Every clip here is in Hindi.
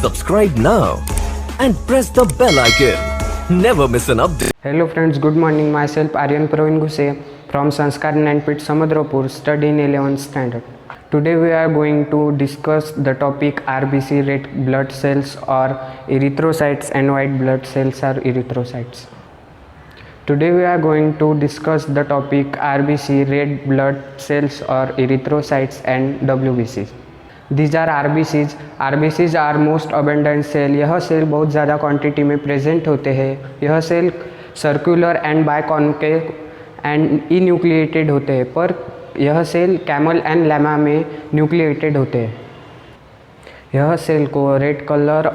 Subscribe now and press the bell icon. Never miss an update. Hello friends, good morning. Myself Aryan Praveen Guse from Sanskar Nanpit Samudrapur, study in 11th standard. Today we are going to discuss the topic RBC, red blood cells or erythrocytes, and white blood cells are erythrocytes. Today we are going to discuss the topic RBC, red blood cells or erythrocytes, and WBCs. These are RBCs. RBCs are most abundant cell. यह सेल बहुत ज़्यादा क्वांटिटी में प्रेजेंट होते हैं. यह सेल सर्कुलर एंड बायकॉन्केव एंड इन्यूक्लिएटेड होते हैं, पर यह सेल कैमल एंड लैमा में न्यूक्लिएटेड होते हैं. यह सेल को red colour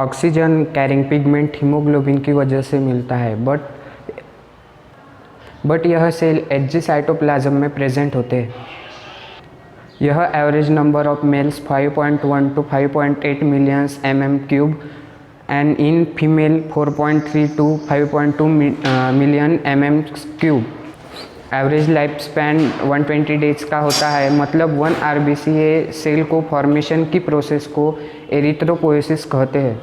oxygen carrying pigment haemoglobin की वजह से मिलता है, बट यह सेल एचजी साइटोप्लाज्म में प्रेजेंट होते हैं. यह average number of males 5.1 to 5.8 millions mm³ and in female 4.3 to 5.2 million mm³. Average life span 120 days का होता है. मतलब 1 RBC सेल को फॉर्मेशन की प्रोसेस को एरिथ्रोपोएसिस कहते हैं.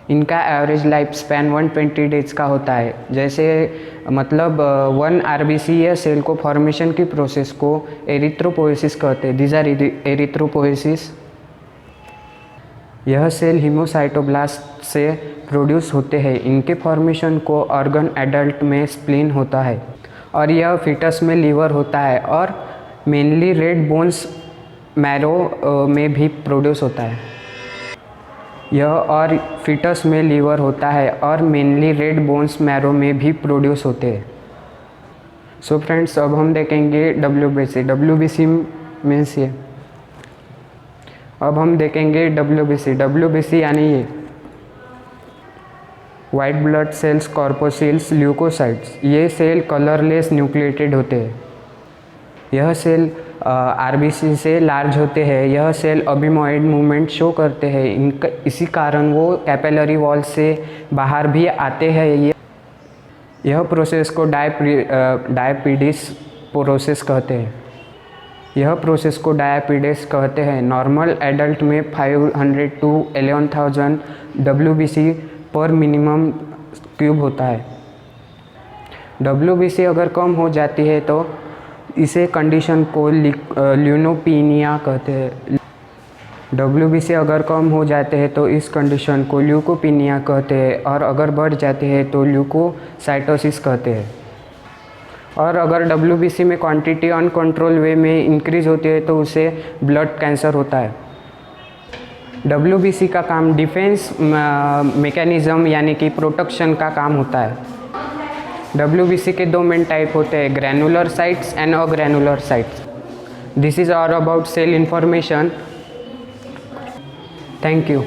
इनका एवरेज लाइफ स्पैन 120 डेज का होता है. जैसे मतलब 1 RBC सेल को फॉर्मेशन की प्रोसेस को एरिथ्रोपोएसिस कहते हैं. These are erythropoiesis. यह सेल हीमोसाइटोब्लास्ट से प्रोड्यूस होते हैं. इनके फॉर्मेशन को ऑर्गन एडल्ट में स्प्लीन होता है, और यह फीटस में लीवर होता है, और मेनली रेड बोन्स मैरो में भी प्रोड्यूस होता है. यह और फीटस में लीवर होता है और मेनली रेड बोन्स मैरो में भी प्रोड्यूस होते हैं. सो फ्रेंड्स, अब हम देखेंगे WBC. WBC मीन्स ये. अब हम देखेंगे WBC यानी ये वाइट ब्लड सेल्स कॉर्पोसिल्स ल्यूकोसाइट्स. ये सेल कलरलेस न्यूक्लिएटेड होते हैं. यह सेल RBC से लार्ज होते हैं. यह सेल अबीमॉइड मूवमेंट शो करते हैं. इनका इसी कारण वो कैपिलरी वॉल से बाहर भी आते हैं. यह प्रोसेस को डायपीडिस प्रोसेस कहते हैं. यह प्रोसेस को डायपीडिस कहते हैं. नॉर्मल एडल्ट में 500 to 11,000 WBC पर मिनिमम क्यूब होता है. WBC अगर कम हो जाती है तो इसे कंडीशन को ल्यूकोपीनिया कहते हैं. WBC अगर कम हो जाते हैं तो इस कंडीशन को ल्यूकोपीनिया कहते हैं, और अगर बढ़ जाते हैं तो ल्यूकोसाइटोसिस कहते हैं. और अगर WBC में क्वांटिटी अनकंट्रोल वे में इंक्रीज होती है तो उसे ब्लड कैंसर होता है. WBC का काम डिफेंस मैकेनिज़्म यानी कि प्रोटेक्शन का काम होता है. WBC के 2 मेन टाइप होते हैं, granular sites and agranular sites. This is all about cell information. Thank you.